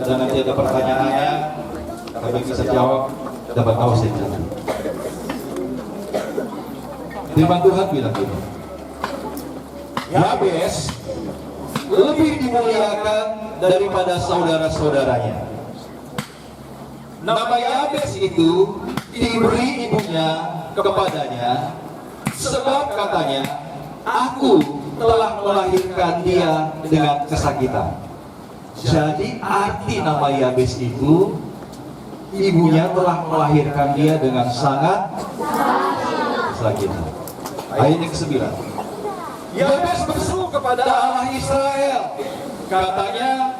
Dan nanti ada pertanyaannya, kami bisa jawab, dapat tahu saja. Firman Tuhan bilang gini, Yabes lebih dimuliakan daripada saudara-saudaranya. Nama Yabes itu diberi ibunya kepadanya, sebab katanya, aku telah melahirkan dia dengan kesakitan. Jadi arti nama Yabes itu, ibunya telah melahirkan dia dengan sangat kesakitan. Ayat yang ke-9. Yabes berseru kepada Allah Israel, katanya,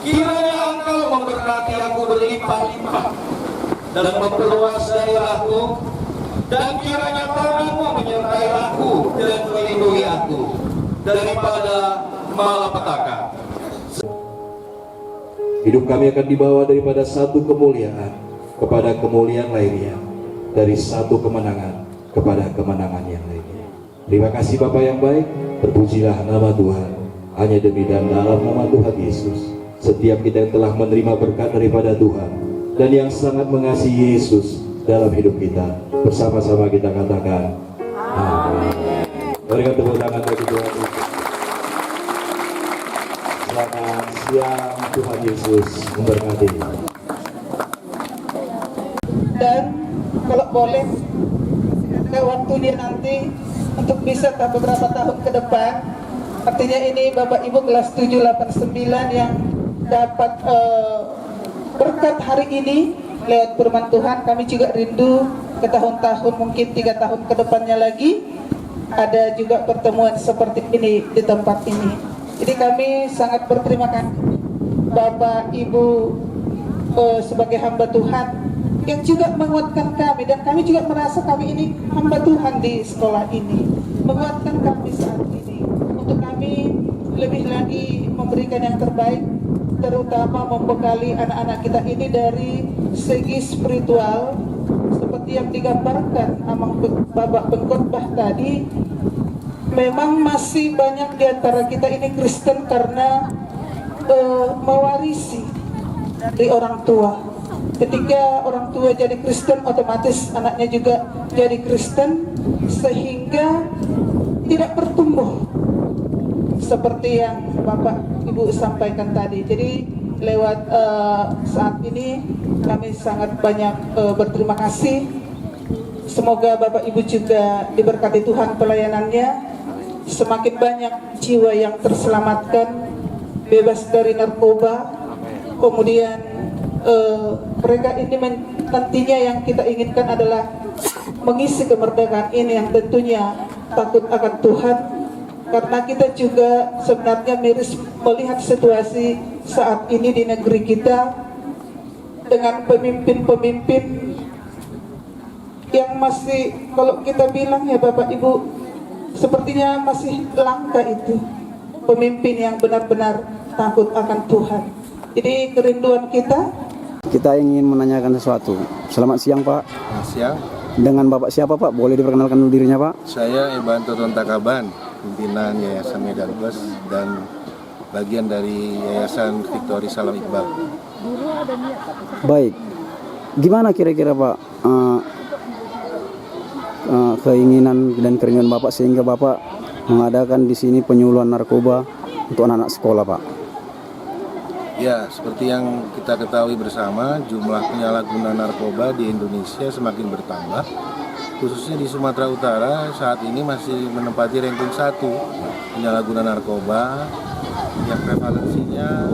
kiranya engkau memberkati aku berlimpah-limpah dan memperluas daerahku, dan kiranya tanganmu menyertai aku dan melindungi aku daripada malapetaka. Hidup kami akan dibawa daripada satu kemuliaan kepada kemuliaan lainnya, dari satu kemenangan kepada kemenangan yang lainnya. Terima kasih Bapa yang baik, terpujilah nama Tuhan. Hanya demi dan dalam nama Tuhan Yesus, setiap kita yang telah menerima berkat daripada Tuhan dan yang sangat mengasihi Yesus dalam hidup kita, bersama-sama kita katakan amin. Berikan tepuk tangan bagi Tuhan. Selamat siang, Tuhan Yesus memberkati. Dan kalau boleh, ke waktunya nanti untuk bisa beberapa tahun ke depan, artinya ini Bapak Ibu kelas 7, 8, 9 yang dapat berkat hari ini lewat firman Tuhan. Kami juga rindu ke tahun-tahun, mungkin 3 tahun ke depannya lagi ada juga pertemuan seperti ini di tempat ini. Jadi kami sangat berterima kasih Bapak Ibu sebagai hamba Tuhan yang juga menguatkan kami, dan kami juga merasa kami ini hamba Tuhan di sekolah ini, menguatkan kami saat ini untuk kami lebih lagi memberikan yang terbaik, terutama membekali anak-anak kita ini dari segi spiritual seperti yang digambarkan Amang Bapak pengkhotbah tadi. Memang masih banyak di antara kita ini Kristen karena mewarisi dari orang tua. Ketika orang tua jadi Kristen, otomatis anaknya juga jadi Kristen, sehingga tidak bertumbuh seperti yang Bapak Ibu sampaikan tadi. Jadi lewat saat ini kami sangat banyak berterima kasih. Semoga Bapak Ibu juga diberkati Tuhan pelayanannya, semakin banyak jiwa yang terselamatkan, bebas dari narkoba. Kemudian mereka ini nantinya yang kita inginkan adalah mengisi kemerdekaan ini yang tentunya takut akan Tuhan, karena kita juga sebenarnya miris melihat situasi saat ini di negeri kita dengan pemimpin-pemimpin yang masih, kalau kita bilang ya Bapak Ibu, sepertinya masih langka itu pemimpin yang benar-benar takut akan Tuhan. Jadi kerinduan kita ingin menanyakan sesuatu. Selamat siang Pak. Selamat siang. Dengan Bapak siapa Pak? Boleh diperkenalkan dulu dirinya Pak? Saya Iban Toton Takaban, pimpinan Yayasan Medan Plus dan bagian dari Yayasan Victory Salam Iqbal. Baik. gimana kira-kira Pak keinginan dan kerinduan Bapak sehingga Bapak mengadakan di sini penyuluhan narkoba untuk anak-anak sekolah, Pak? Ya, seperti yang kita ketahui bersama, jumlah penyalahguna narkoba di Indonesia semakin bertambah. Khususnya di Sumatera Utara saat ini masih menempati ranking 1 penyalahguna narkoba yang prevalensinya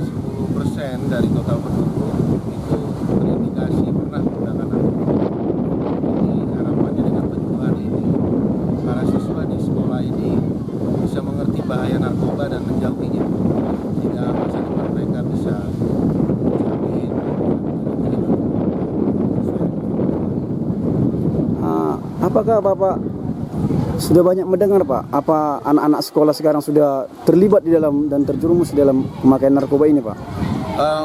10% dari total penduduk itu terindikasi pernah menggunakan narkoba. Jadi harapannya dengan penyuluhan ini, para siswa di sekolah ini bisa mengerti bahaya narkoba dan menjauhinya, sehingga masa depan mereka bisa terjamin. Apakah Bapak sudah banyak mendengar, Pak, apa anak-anak sekolah sekarang sudah terlibat di dalam dan terjerumus dalam pemakaian narkoba ini, Pak?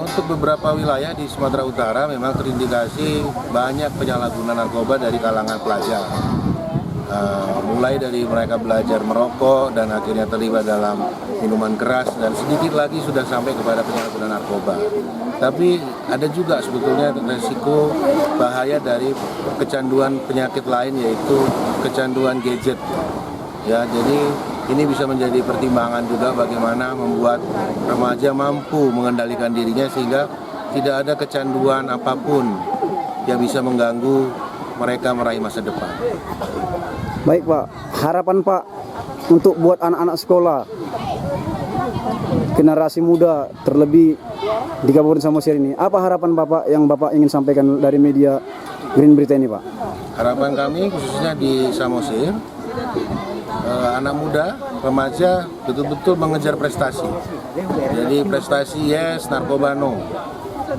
Untuk beberapa wilayah di Sumatera Utara memang terindikasi banyak penyalahguna narkoba dari kalangan pelajar. Mulai dari mereka belajar merokok dan akhirnya terlibat dalam minuman keras, dan sedikit lagi sudah sampai kepada penyalahgunaan narkoba. Tapi ada juga sebetulnya resiko bahaya dari kecanduan penyakit lain, yaitu kecanduan gadget. Ya, jadi ini bisa menjadi pertimbangan juga bagaimana membuat remaja mampu mengendalikan dirinya sehingga tidak ada kecanduan apapun yang bisa mengganggu mereka meraih masa depan. Baik, Pak, harapan Pak untuk buat anak-anak sekolah, generasi muda terlebih di Kabupaten Samosir ini, apa harapan Bapak yang Bapak ingin sampaikan dari media Green Berita ini, Pak? Harapan kami khususnya di Samosir, anak muda, remaja betul-betul mengejar prestasi. Jadi prestasi yes, narkoba no.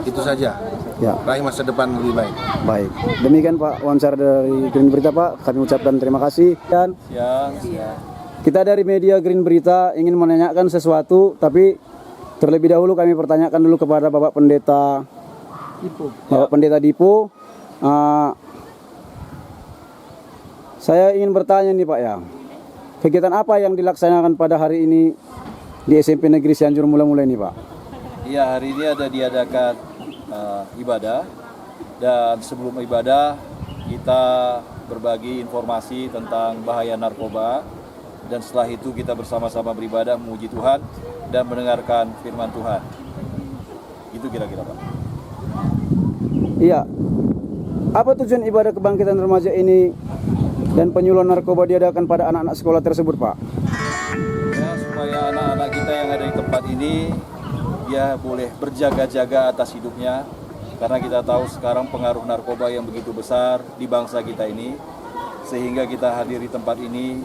Itu saja. Ya. Raih masa depan lebih baik. Baik, demikian Pak wawancara dari Green Berita, Pak. Kami ucapkan terima kasih. Dan kita dari media Green Berita ingin menanyakan sesuatu, tapi terlebih dahulu kami pertanyakan dulu kepada Bapak Pendeta Dipo. Saya ingin bertanya nih, Pak, ya. Kegiatan apa yang dilaksanakan pada hari ini di SMP Negeri Cianjur Mula-Mula ini, Pak? Ya, hari ini ada diadakan ibadah, dan sebelum ibadah kita berbagi informasi tentang bahaya narkoba, dan setelah itu kita bersama-sama beribadah memuji Tuhan dan mendengarkan firman Tuhan. Itu kira-kira, Pak. Iya. Apa tujuan ibadah kebangkitan remaja ini dan penyuluhan narkoba diadakan pada anak-anak sekolah tersebut, Pak? Ya, supaya anak-anak kita yang ada di tempat ini dia boleh berjaga-jaga atas hidupnya, karena kita tahu sekarang pengaruh narkoba yang begitu besar di bangsa kita ini, sehingga kita hadir di tempat ini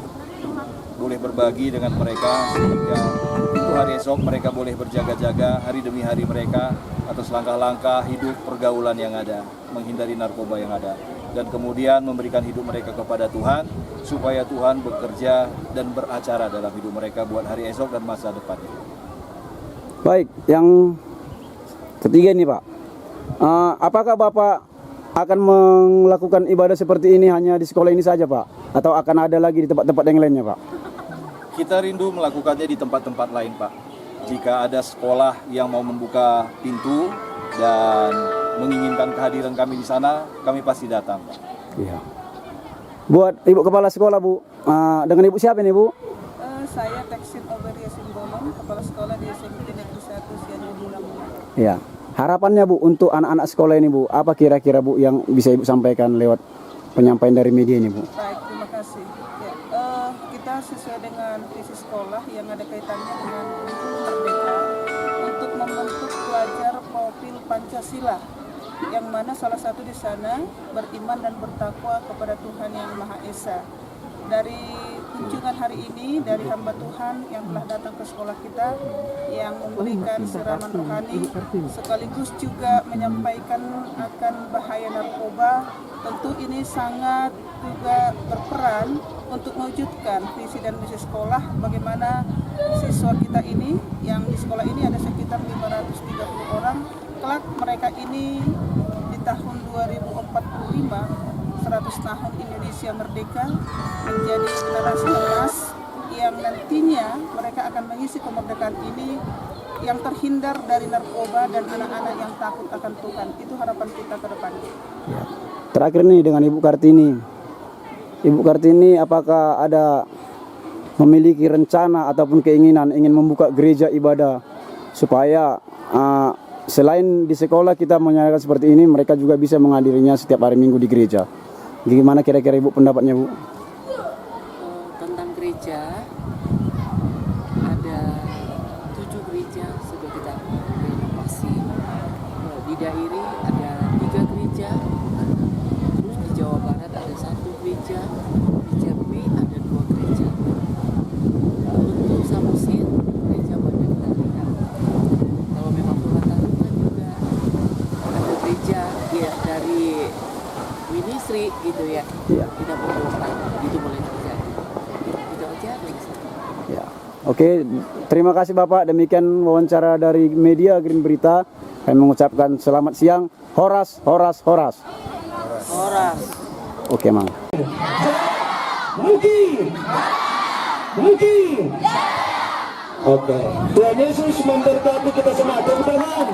boleh berbagi dengan mereka, sehingga untuk hari esok mereka boleh berjaga-jaga hari demi hari mereka atas langkah-langkah hidup pergaulan yang ada, menghindari narkoba yang ada, dan kemudian memberikan hidup mereka kepada Tuhan, supaya Tuhan bekerja dan beracara dalam hidup mereka buat hari esok dan masa depan. Baik, yang ketiga nih, Pak. Apakah Bapak akan melakukan ibadah seperti ini hanya di sekolah ini saja, Pak? Atau akan ada lagi di tempat-tempat yang lainnya, Pak? Kita rindu melakukannya di tempat-tempat lain, Pak. Jika ada sekolah yang mau membuka pintu dan menginginkan kehadiran kami di sana, kami pasti datang, Pak. Iya. Buat Ibu Kepala Sekolah, Bu, dengan Ibu siapa nih, Bu? Saya Teksin Oberia Simbolon, Kepala Sekolah di SMP Negeri 1 Cianjur Mula-Mula. Iya. Harapannya, Bu, untuk anak-anak sekolah ini, Bu, apa kira-kira, Bu, yang bisa Ibu sampaikan lewat penyampaian dari media ini, Bu? Baik, terima kasih. Ya, kita sesuai dengan visi sekolah yang ada kaitannya dengan Merdeka untuk membentuk pelajar profil Pancasila, yang mana salah satu di sana beriman dan bertakwa kepada Tuhan Yang Maha Esa. Dari kunjungan hari ini dari hamba Tuhan yang telah datang ke sekolah kita, yang memberikan siraman rohani sekaligus juga menyampaikan akan bahaya narkoba, tentu ini sangat juga berperan untuk mewujudkan visi dan misi sekolah, bagaimana siswa kita ini yang di sekolah ini ada sekitar 530 orang, kelak mereka ini di tahun 2045 100 tahun Indonesia merdeka menjadi generasi emas yang nantinya mereka akan mengisi kemerdekaan ini yang terhindar dari narkoba dan anak-anak yang takut akan Tuhan. Itu harapan kita ke depan. Ya. Terakhir nih dengan Ibu Kartini. Ibu Kartini apakah ada memiliki rencana ataupun keinginan ingin membuka gereja ibadah supaya selain di sekolah kita menyalakan seperti ini, mereka juga bisa menghadirinya setiap hari Minggu di gereja. Gimana kira-kira Ibu pendapatnya, Bu? Tentang gereja, ada 7 gereja sudah kita renovasi. Di Dairi ada 3 gereja, terus di Jawa Barat ada 1 gereja, di Jambi ada 2 gereja. Untuk Samosir, gereja banyak kita lihat. Kalau memang Tuhan taruhkan juga ada gereja ya dari ministry gitu ya. Iya. Kita berdoa, itu boleh terjadi. Itu aja, thanks. Ya. Oke, terima kasih Bapak. Demikian wawancara dari media Green Berita. Kami mengucapkan selamat siang. Horas, horas, horas. Horas. Oke, Mang. Oke. Tuhan Yesus memberkati kita semua. Tepuk tangan.